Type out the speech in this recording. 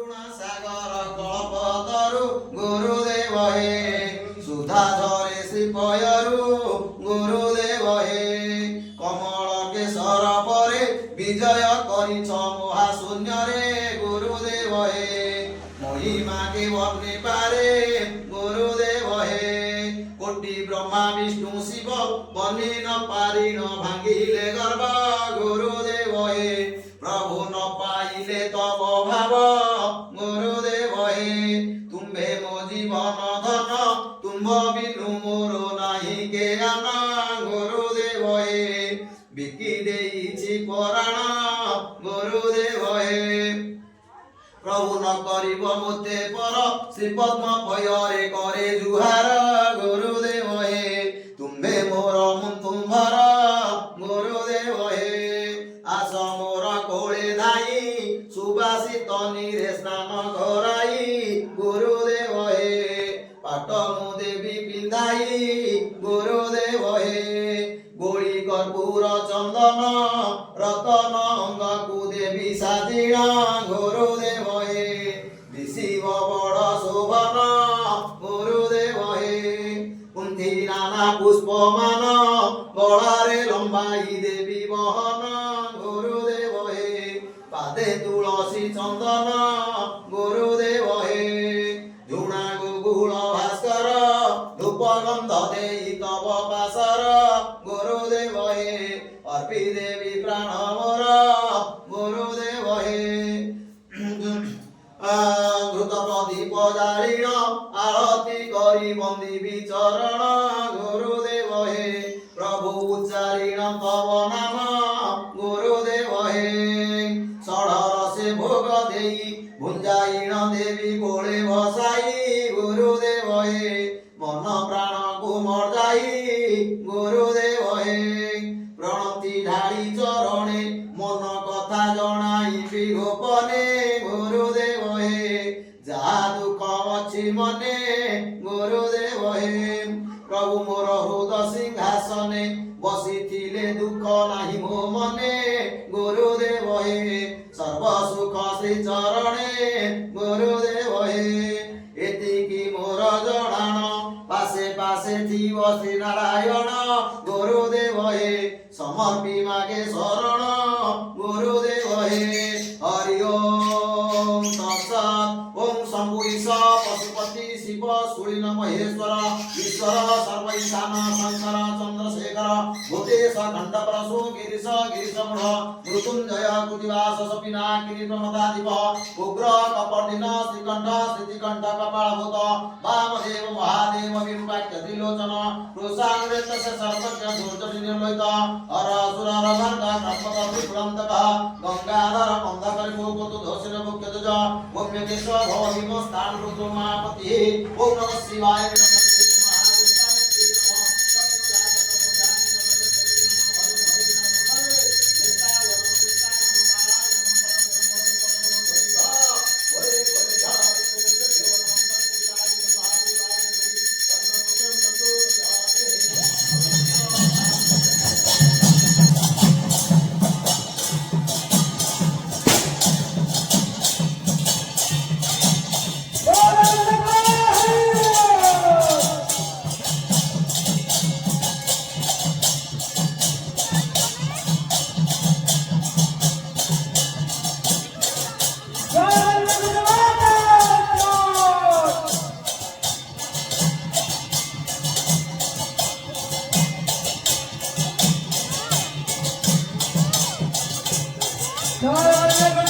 ସାଗର କଳ୍ପତରୁ ଗୁରୁଦେବ ହେ ସୁଧା ଝରେ ଶ୍ରୀପୟରୁ ଗୁରୁଦେବ ହେ କମଳ କେଶର ପରେ ବିଜୟ କରିଛ ମହାଶୂନ୍ୟରେ ଗୁରୁଦେବ ହେ ମହିମା କେ ବର୍ଣ୍ଣି ପାରେ ଗୁରୁଦେବ ହେ କୋଟି ବ୍ରହ୍ମା ବିଷ୍ଣୁ ଶିବ ବର୍ଣ୍ଣି ନ ପାରି ନ ଭାଙ୍ଗିଲେ ଗର୍ବ ଗୁରୁଦେବ ହେ प्रभु न पाइले तब भाव गुरुदेव हे तुम्भे मो जीवन धन तुम्भ बिनु मोर नाही के ज्ञान गुरुदेव हे बिकी देइछि पराण गुरुदेव हे प्रभु न करिब मोते पर श्री पद्म पयरे करे जुहार गुरुदेव हे तुम्भे मोर तुम्भर गुरुदेव हे आस मोर कोळे धाई सुबासित नीरे स्नान कराई गुरुदेव हे पाट मु देवी पिंधाई गुरुदेव हे गोळी कर्पूर चंदन रतन अंगकु देवी साजिणा गुरुदेव हे दिशिव बड़ शोभन गुरुदेव हे कुंथी नाना पुष्पमान गलारे लंबाई देवी बहन गुरुदेव हे पादे तुलसी चंदन गुरुदेव हे झुणा गुगुल भास्कर धूप गंध देई तब पासर गुरुदेव हे अर्पी देवी प्राण मोर गुरुदेव हे घृत प्रदीप जालिण आरती करी बंदी विचरण गुरुदेव हे प्रभु उच्चारिण तव नाम गुरुदेव हे षडर से भोग देई भुंजाइण देवी कोळे बसाई गुरुदेव हे मन प्राण को मर्जाई गुरुदेव हे प्रणति ढाली चरणे मन कथा जणाई गोपने गुरुदेव हे जहा दुख अछि मने गुरुदेव हे प्रभु मोर हृद सिंहासने बसिथिले दुख नाही मो मने गुरुदेव हे सर्व सुख श्री चरणे गुरुदेव हे एतिकी मोर जणान पासे पासे थीव श्री नारायण गुरुदेव हे समर्पी मागे शरण गुरुदेव हे हरि ओम तत्सत् ओम शंभु ईश पशुपति शिव सूर्य महेश्वर ईश्वर सर्व ईशान शंकर चंद्रशेखर भूतेश खंड प्रसु गिरीश गिरीशमुढ़ मृत्युंजय कृतिवास सपिनाकिनी प्रमदाधिप उग्र कपर्दिन श्रीकंठ स्थितिकंठ कपालभूत वामदेव महादेव विरूपाख्य त्रिलोचन कृषांगेत से सर्वज्ञ दुर्जटि निर्लोहित हर असुर रमर्ग नर्मद विप्लंतक गंगाधर कंधकरि भूपतु दोषिन मुख्य ध्वज भूम्यकेश्वर भवभीम स्थान रुद्र महापति ओम नमः शिवाय No,